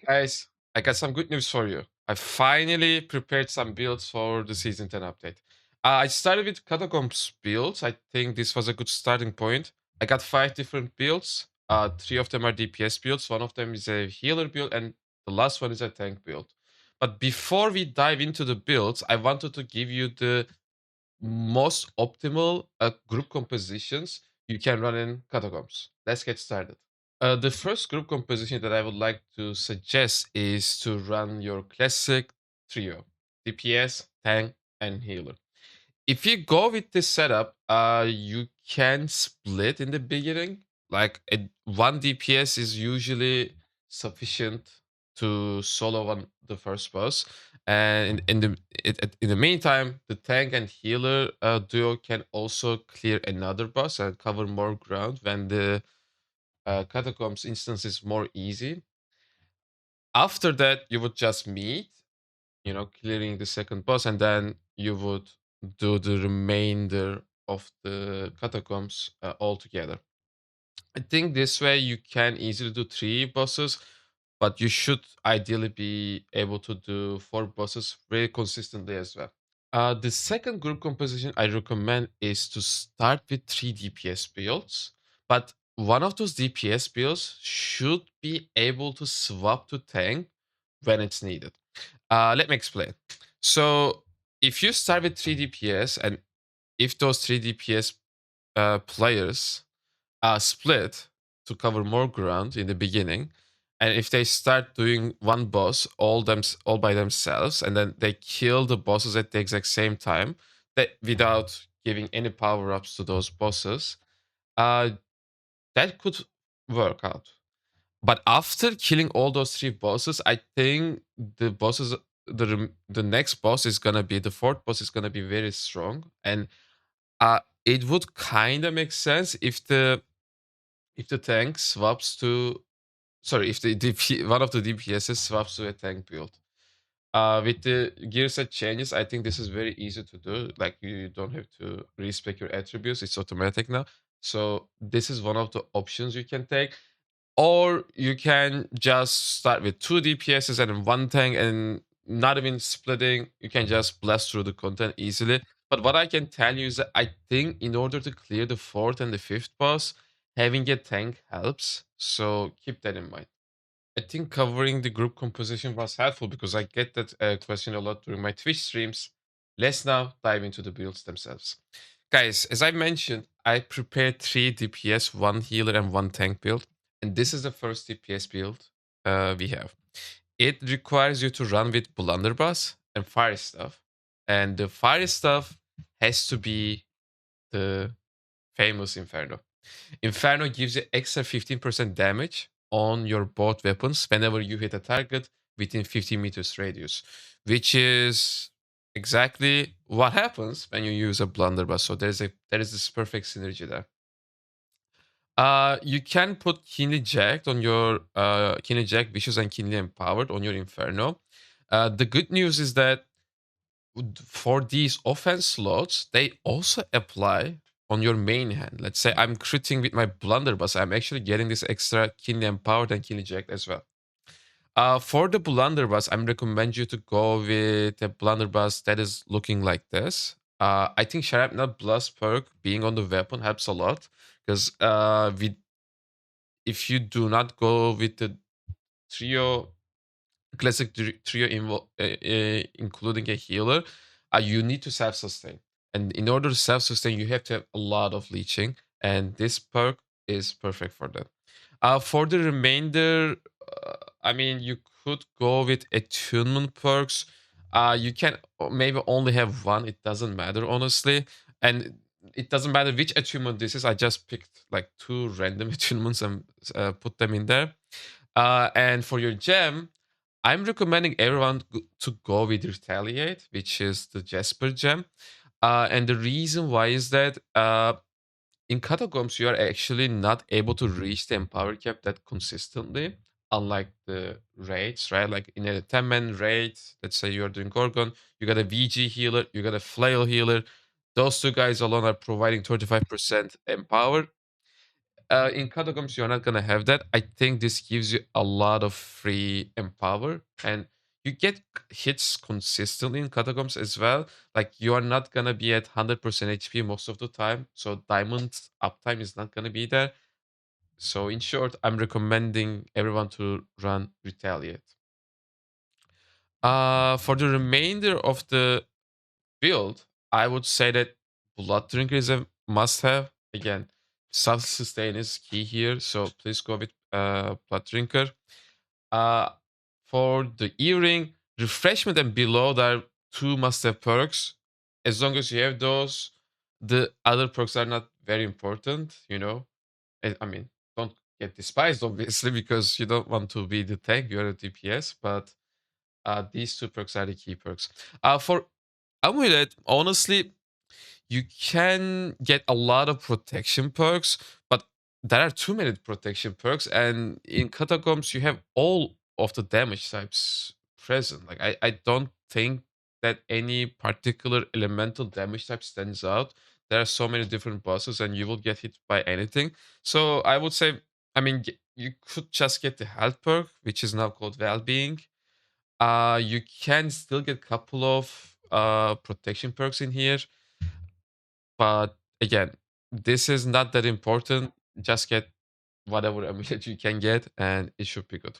Guys, I got some good news for you. I finally prepared some builds for the Season 10 update. I started with Catacombs builds. I think this was a good starting point. I got 5 different builds. Three of them are DPS builds. One of them is a healer build, and the last one is a tank build. But before we dive into the builds, I wanted to give you the most optimal group compositions you can run in Catacombs. Let's get started. The first group composition that I would like to suggest is to run your classic trio: DPS, tank, and healer. If you go with this setup, you can split in the beginning. Like one DPS is usually sufficient to solo on the first boss, and in the meantime, the tank and healer duo can also clear another boss and cover more ground when the Catacombs instance is more easy. After that, you would just meet, clearing the second boss, and then you would do the remainder of the Catacombs all together. I think this way you can easily do 3 bosses, but you should ideally be able to do 4 bosses very consistently as well. The second group composition I recommend is to start with 3 DPS builds, but one of those DPS builds should be able to swap to tank when it's needed. Let me explain. So, if you start with 3 DPS, and if those 3 DPS players split to cover more ground in the beginning, and if they start doing one boss all by themselves, and then they kill the bosses at the exact same time, that without giving any power ups to those bosses, uh, that could work out. But after killing all those 3 bosses, I think the next boss is gonna be the fourth boss is gonna be very strong, and it would kind of make sense if the tank swaps to sorry, if the one of the DPSs swaps to a tank build. With the gear set changes, I think this is very easy to do. Like, you don't have to respec your attributes; it's automatic now. So this is one of the options you can take, or you can just start with 2 DPSs and one tank, and not even splitting. You can just blast through the content easily. But what I can tell you is that I think in order to clear the fourth and the fifth boss, having a tank helps. So keep that in mind. I think covering the group composition was helpful because I get that question a lot during my Twitch streams. Let's now dive into the builds themselves. Guys, as I mentioned, I prepared 3 DPS, 1 healer, and 1 tank build. And this is the first DPS build we have. It requires you to run with Blunderbuss and Fire Stuff. And the Fire Stuff has to be the famous Inferno. Inferno gives you extra 15% damage on your both weapons whenever you hit a target within 50 meters radius, which is exactly what happens when you use a blunderbuss. So there is this perfect synergy there. You can put Keenly Jacked on your Keenly Jacked, Vicious, and Keenly Empowered on your Inferno. The good news is that for these offense slots, they also apply on your main hand. Let's say I'm critting with my blunderbuss, I'm actually getting this extra keenly empowered and keenly jacked as well. For the blunderbuss, I'm recommend you to go with a blunderbuss that is looking like this. I think Sharapnel Blast perk being on the weapon helps a lot because if you do not go with the trio classic trio including a healer, you need to self sustain. And in order to self sustain, you have to have a lot of leeching, and this perk is perfect for that. For the remainder, I mean, you could go with attunement perks. You can maybe only have one. It doesn't matter, honestly, and it doesn't matter which attunement this is. I just picked like 2 random attunements and put them in there. And for your gem, I'm recommending everyone to go with Retaliate, which is the Jasper gem. And the reason why is that in Catacombs, you are actually not able to reach the Empower cap that consistently, unlike the raids, right? Like in a 10-man raid, let's say you are doing Gorgon, you got a VG healer, you got a Flail healer. Those 2 guys alone are providing 35% Empower. in Catacombs, you're not gonna have that. I think this gives you a lot of free empower, and you get hits consistently in Catacombs as well. Like you are not gonna be at 100% HP most of the time, so diamond uptime is not gonna be there. So in short, I'm recommending everyone to run Retaliate. For the remainder of the build, I would say that Blood Drinker is a must-have. Again, self-sustain is key here, so please go with Blood Drinker. Uh, for the earring, refreshment and below, there are two must-have perks. As long as you have those, the other perks are not very important. I mean, don't get despised obviously because you don't want to be the tank. You're a DPS, but these two perks are the key perks. For Amulet, honestly, you can get a lot of protection perks, but there are too many protection perks, and in Catacombs you have all of the damage types present. Like I don't think that any particular elemental damage type stands out. There are so many different bosses, and you will get hit by anything. So I would say, I mean, you could just get the health perk, which is now called Well-being. You can still get a couple of protection perks in here, but again, this is not that important. Just get whatever amulet you can get, and it should be good.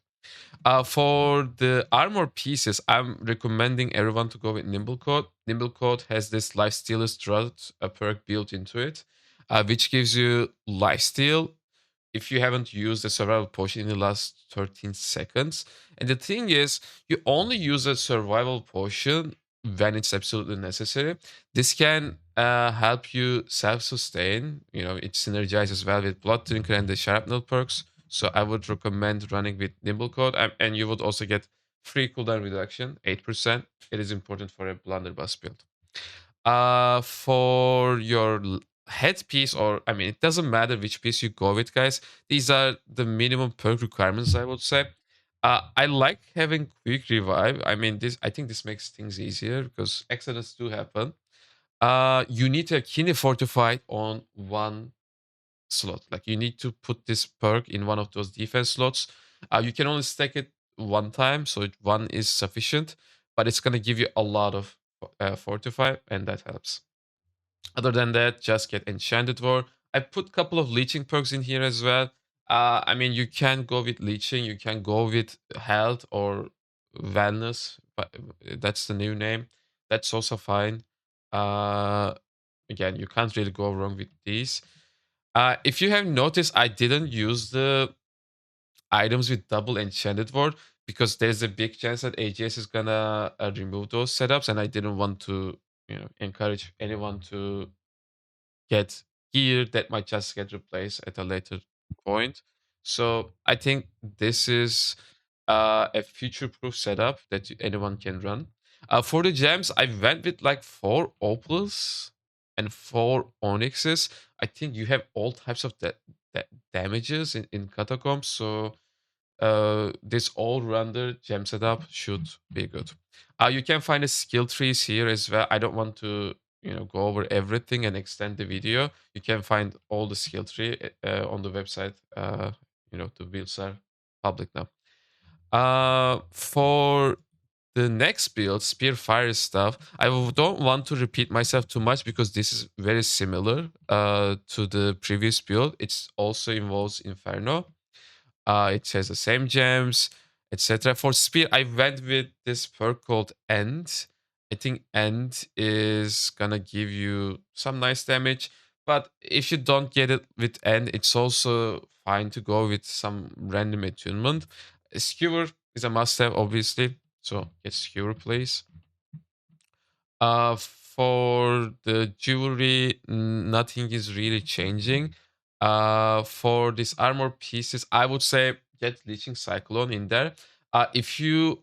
For the armor pieces, I'm recommending everyone to go with Nimble Coat. Nimble Coat has this Lifestealer's Drought perk built into it, which gives you lifesteal if you haven't used a survival potion in the last 13 seconds. And the thing is, you only use a survival potion when it's absolutely necessary. This can help you self-sustain. It synergizes well with Blood Drinker and the Sharpnel perks. So I would recommend running with Nimble Code. And you would also get free cooldown reduction, 8%. It is important for a Blunderbuss build. For your headpiece, or I mean, it doesn't matter which piece you go with, guys. These are the minimum perk requirements, I would say. I like having quick revive. I mean, I think this makes things easier because accidents do happen. You need to keenly fortified on one slot. Like you need to put this perk in one of those defense slots. You can only stack it one time, so one is sufficient, but it's gonna give you a lot of fortify, and that helps. Other than that, just get Enchanted War. I put a couple of leeching perks in here as well. I mean, you can go with leeching, you can go with health or wellness, but that's the new name. That's also fine. Uh, Again, you can't really go wrong with these. If you have noticed, I didn't use the items with double enchanted ward because there's a big chance that AGS is gonna remove those setups, and I didn't want to, encourage anyone to get gear that might just get replaced at a later point. So I think this is a future-proof setup that anyone can run. For the gems, I went with like 4 opals and 4 onyxes. I think you have all types of damages in catacombs, so this all-rounder gem setup should be good. You can find the skill trees here as well. I don't want to go over everything and extend the video. You can find all the skill tree on the website. The builds are public now. For the next build, Spear Fire stuff, don't want to repeat myself too much because this is very similar to the previous build. It also involves Inferno. It has the same gems, etc. For Spear, I went with this perk called End. I think End is gonna give you some nice damage, but if you don't get it with End, it's also fine to go with some random attunement. Skewer is a must-have, obviously, so get Skewer, please. For the jewelry, nothing is really changing. For these armor pieces, I would say get Leeching Cyclone in there. If you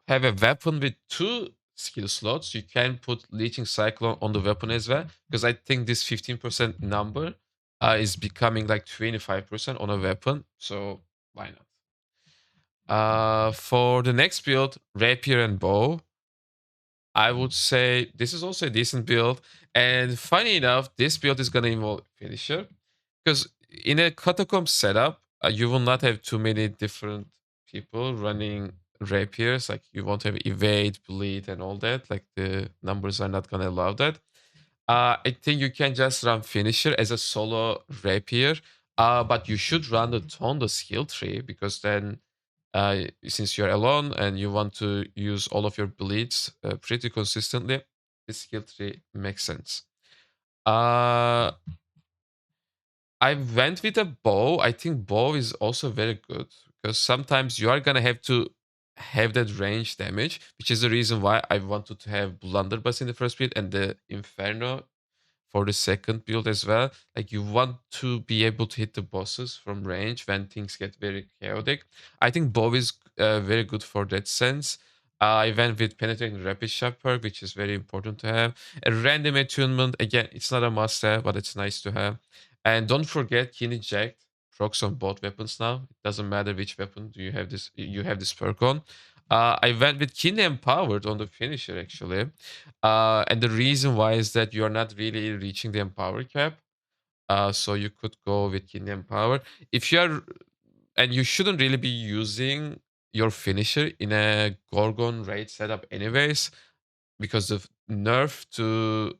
have a weapon with 2 skill slots, you can put Leeching Cyclone on the weapon as well, because I think this 15% number is becoming like 25% on a weapon, so why not? For the next build, Rapier and Bow, I would say this is also a decent build. And funny enough, this build is going to involve Finisher. Because in a Catacomb setup, you will not have too many different people running rapiers. Like you won't have evade, bleed, and all that. Like the numbers are not gonna allow that. I think you can just run finisher as a solo rapier. But you should run the Tondo skill tree because then, since you're alone and you want to use all of your bleeds pretty consistently, this skill tree makes sense. Uh, I went with a bow. I think bow is also very good because sometimes you are gonna have to have that range damage, which is the reason why I wanted to have Blunderbuss in the first build and the Inferno for the second build as well. Like you want to be able to hit the bosses from range when things get very chaotic. I think bow is very good for that sense. I went with penetrating rapid shot perk, which is very important to have. A random attunement, again, it's not a must have, but it's nice to have. And don't forget keen eject procs on both weapons now. It doesn't matter which weapon do you have this perk on. I went with keen empowered on the finisher actually. And the reason why is that you are not really reaching the empower cap. So you could go with keen empower. If you are, and you shouldn't really be using your finisher in a Gorgon raid setup anyways, because the nerf to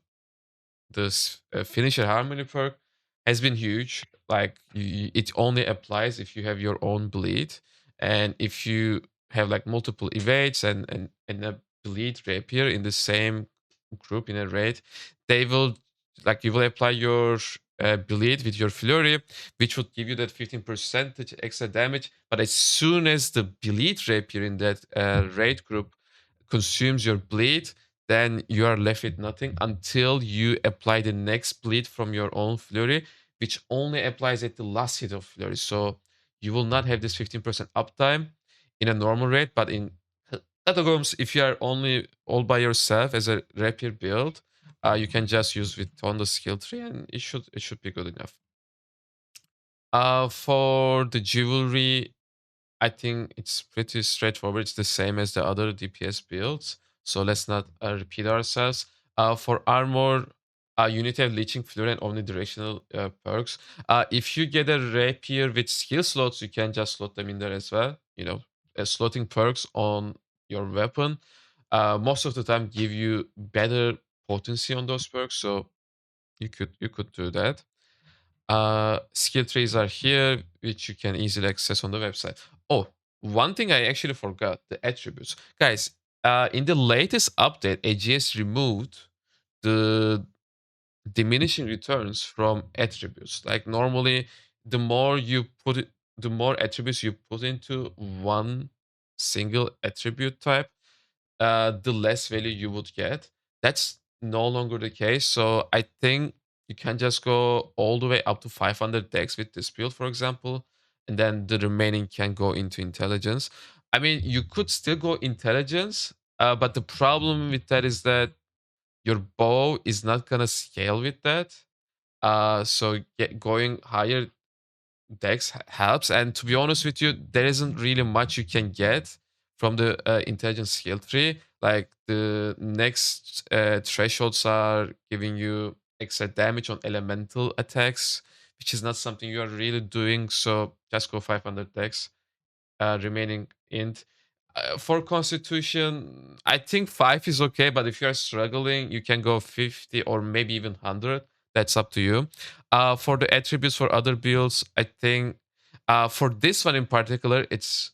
this finisher harmony perk has been huge. Like it only applies if you have your own bleed, and if you have like multiple evades and a bleed rapier in the same group in a raid, they will like you will apply your bleed with your flurry, which would give you that 15% extra damage. But as soon as the bleed rapier in that raid group consumes your bleed, then you are left with nothing until you apply the next bleed from your own flurry, which only applies at the last hit of flurry. So you will not have this 15% uptime in a normal rate, but in Catacombs, if you are only all by yourself as a rapier build, you can just use with Tondo skill tree, and it should be good enough. For the jewelry, I think it's pretty straightforward. It's the same as the other DPS builds. So let's not repeat ourselves. For armor, you need to have Leeching Flurry and omnidirectional perks. If you get a rapier with skill slots, you can just slot them in there as well. Slotting perks on your weapon most of the time give you better potency on those perks. So you could do that. Skill trees are here, which you can easily access on the website. Oh, one thing I actually forgot, the attributes. Guys, in the latest update, AGS removed the diminishing returns from attributes. Like normally, the more you put it, the more attributes you put into one single attribute type, the less value you would get. That's no longer the case. So I think you can just go all the way up to 500 decks with this build, for example, and then the remaining can go into intelligence. I mean, you could still go intelligence, but the problem with that is that your bow is not gonna scale with that. So going higher Dex helps. And to be honest with you, there isn't really much you can get from the intelligence skill tree. Like the next thresholds are giving you extra damage on elemental attacks, which is not something you are really doing. So just go 500 Dex remaining int. For Constitution, I think 5 is okay, but if you're struggling, you can go 50 or maybe even 100. That's up to you. For the attributes for other builds, I think for this one in particular, it's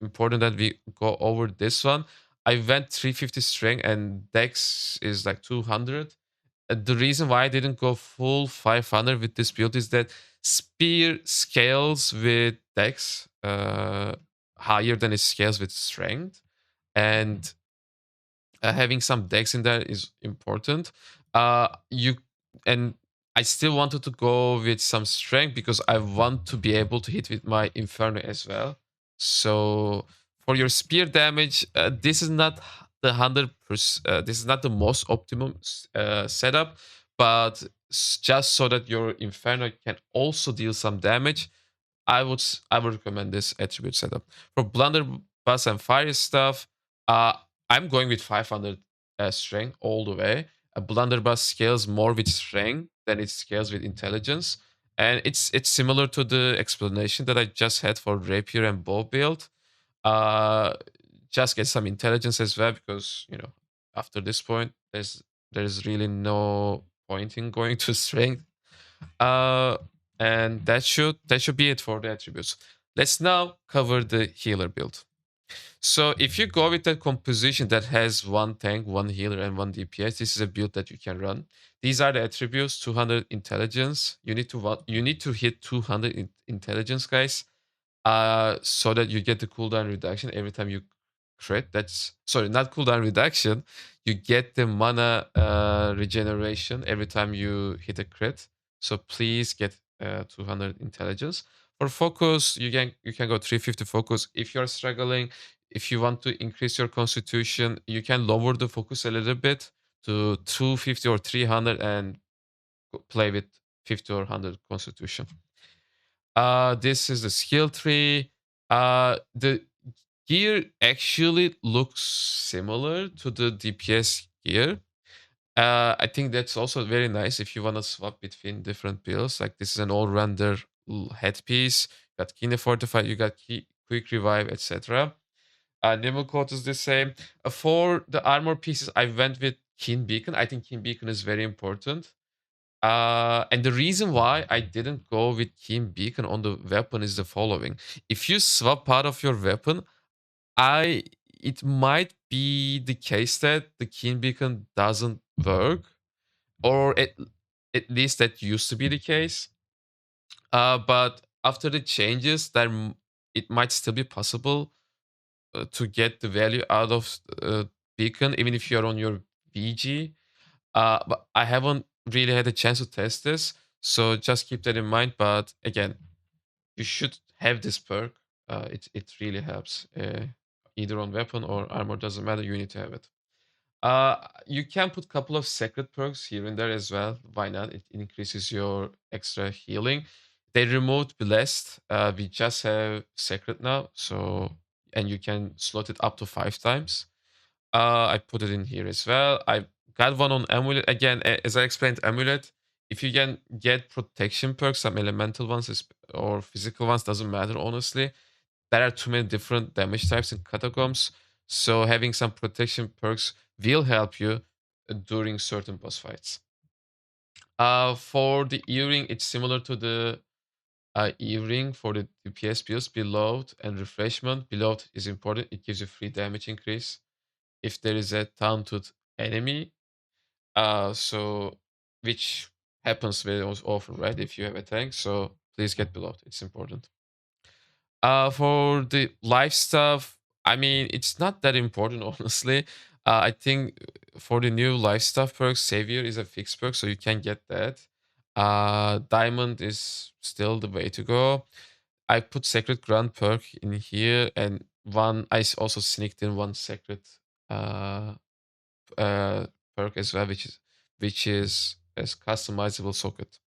important that we go over this one. I went 350 strength and Dex is like 200. The reason why I didn't go full 500 with this build is that spear scales with dex higher than it scales with strength, and having some dex in there is important. You and I still wanted to go with some strength because I want to be able to hit with my inferno as well. So for your spear damage, this is not the 100%. This is not the most optimum setup, but just so that your inferno can also deal some damage, I would recommend this attribute setup. For blunderbuss and fire stuff, uh, I'm going with 500 strength all the way. A blunderbuss scales more with strength than it scales with intelligence. And it's similar to the explanation that I just had for Rapier and bow build. Uh, just get some intelligence as well because after this point there's really no point in going to strength. Uh, and that should be it for the attributes. Let's now cover the healer build. So if you go with that composition that has one tank, one healer, and one DPS, this is a build that you can run. These are the attributes: 200 intelligence. You need to hit 200 intelligence, guys, so that you get the cooldown reduction every time you crit. That's sorry, not cooldown reduction. You get the mana regeneration every time you hit a crit. So please get 200 intelligence. For focus, you can go 350 focus. If you're struggling, if you want to increase your constitution, you can lower the focus a little bit to 250 or 300 and play with 50 or 100 constitution. This is the skill tree. The gear actually looks similar to the DPS gear. I think that's also very nice if you want to swap between different builds. Like this is an all-rounder headpiece. You got Kine Fortify, you got Quick Revive, etc. Naval Coat is the same. For the armor pieces, I went with Keen Beacon. I think Keen Beacon is very important. And the reason why I didn't go with Keen Beacon on the weapon is the following. If you swap part of your weapon, I it might be the case that the Keen Beacon doesn't work, or at least that used to be the case. But after the changes, it might still be possible to get the value out of Beacon, even if you're on your VG. But I haven't really had a chance to test this, so just keep that in mind. But again, you should have this perk. It really helps. Either on weapon or armor, doesn't matter. You need to have it. You can put couple of secret perks here and there as well. Why not? It increases your extra healing. They removed blessed. We just have secret now, so and you can slot it up to 5 times. I put it in here as well. I got one on amulet again. As I explained, amulet. If you can get protection perks, some elemental ones or physical ones, doesn't matter honestly. There are too many different damage types in catacombs, so having some protection perks will help you during certain boss fights. For the earring, it's similar to the earring for the DPS builds. Below and refreshment. Below is important. It gives you free damage increase if there is a taunted enemy. So which happens very often, right? If you have a tank, so please get below. It's important. For the life stuff, I mean, it's not that important, honestly. I think for the new life stuff perks, Savior is a fixed perk, so you can get that. Diamond is still the way to go. I put Sacred Grand perk in here, and also sneaked in one Sacred uh, perk as well, which is as customizable socket.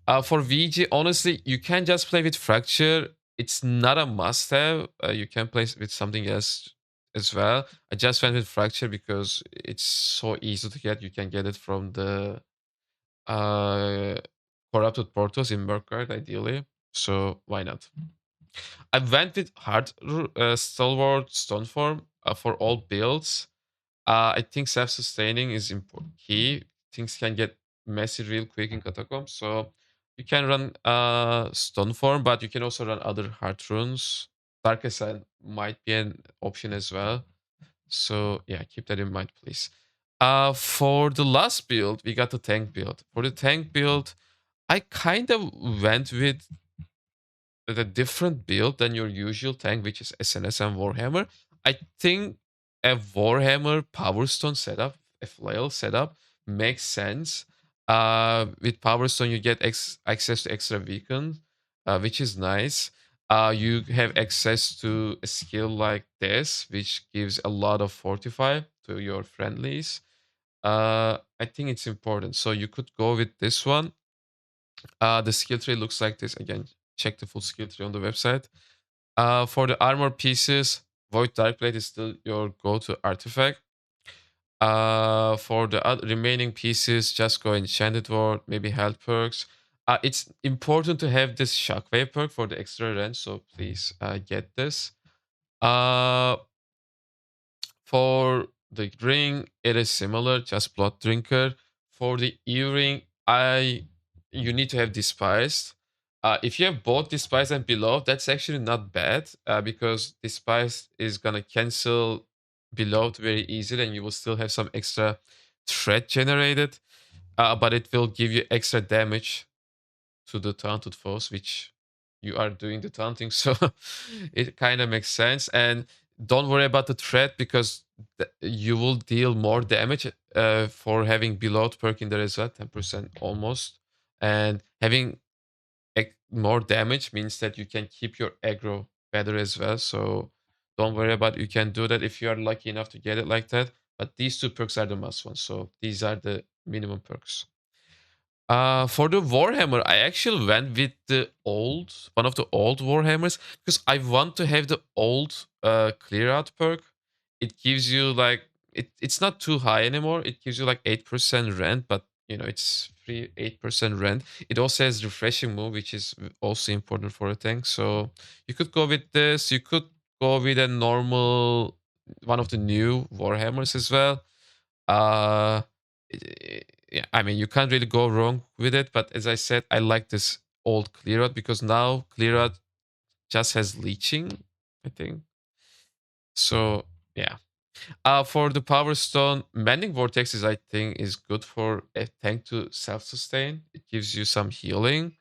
For VG, honestly, you can just play with Fracture. It's not a must-have. You can play with something else as well. I just went with Fracture because it's so easy to get. You can get it from the uh, corrupted portals in Murkguard, ideally. So why not? I went with Stalwart Stoneform for all builds. I think self-sustaining is important. Key things can get messy real quick in Catacomb, so you can run Stoneform, but you can also run other heart runes. Darkest Side might be an option as well. So yeah, keep that in mind, please. For the last build, we got the tank build. For the tank build, I kind of went with a different build than your usual tank, which is SNS and Warhammer. I think a Warhammer Power Stone setup, a flail setup, makes sense. With Power Stone, you get access to extra beacon, which is nice. You have access to a skill like this, which gives a lot of fortify to your friendlies. I think it's important. So you could go with this one. The skill tree looks like this. Again, check the full skill tree on the website. For the armor pieces, Void Darkblade is still your go-to artifact. For the remaining pieces, just go Enchanted Ward, maybe health perks. It's important to have this shockwave perk for the extra range, so please get this. Uh, for the ring, it is similar, just blood drinker. For the earring, you need to have despised. If you have both despised and below, that's actually not bad because despised is gonna cancel below very easily, and you will still have some extra threat generated. But it will give you extra damage to the taunted foes, which you are doing the taunting, so it kind of makes sense. And don't worry about the threat because you will deal more damage for having below perk in there as well, 10% almost. And having more damage means that you can keep your aggro better as well. So don't worry about it. You can do that if you are lucky enough to get it like that. But these two perks are the must ones. So these are the minimum perks. For the Warhammer, I actually went with one of the old Warhammers because I want to have the old clear out perk. It gives you like it's not too high anymore. It gives you like 8% rent, but you know it's free 8% rent. It also has refreshing move, which is also important for a tank. So you could go with this. You could go with a normal one of the new Warhammers as well. Uh, yeah, I mean, you can't really go wrong with it. But as I said, I like this old clear out because now clear out just has leeching, I think. So yeah. For the power stone, mending vortexes, I think, is good for a tank to self-sustain. It gives you some healing.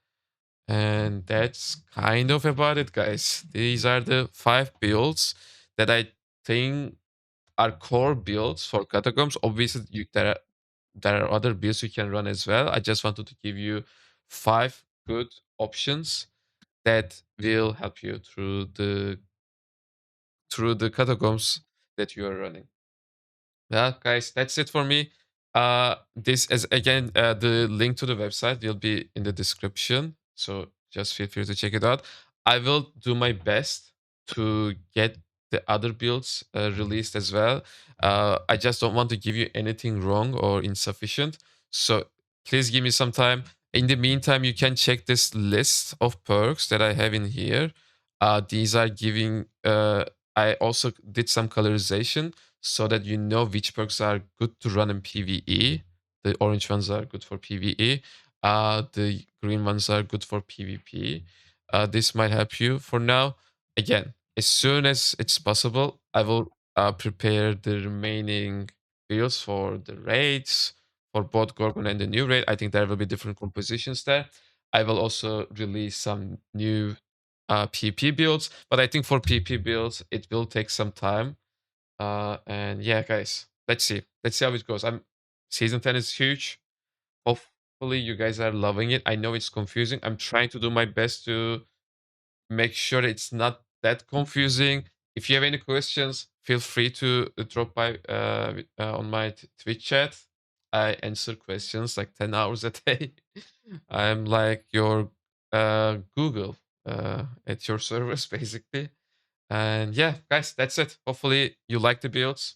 And that's kind of about it, guys. These are the 5 builds that I think are core builds for catacombs. Obviously, there are other builds you can run as well. I just wanted to give you 5 good options that will help you through the catacombs that you are running. Yeah, guys, that's it for me. This is again the link to the website will be in the description, so just feel free to check it out. I will do my best to get the other builds released as well. I just don't want to give you anything wrong or insufficient, so please give me some time. In the meantime, you can check this list of perks that I have in here. These are giving. I also did some colorization so that you know which perks are good to run in PvE. The orange ones are good for PvE. The green ones are good for PvP. This might help you for now. Again, as soon as it's possible, I will prepare the remaining builds for the raids, for both Gorgon and the new raid. I think there will be different compositions there. I will also release some new PP builds, but I think for PP builds, it will take some time and yeah, guys, let's see. Let's see how it goes. Season 10 is huge. Hopefully you guys are loving it. I know it's confusing. I'm trying to do my best to make sure it's not that confusing. If you have any questions, feel free to drop by on my Twitch chat. I answer questions like 10 hours a day. I'm like your Google at your service basically. And yeah, guys, that's it. Hopefully you like the builds.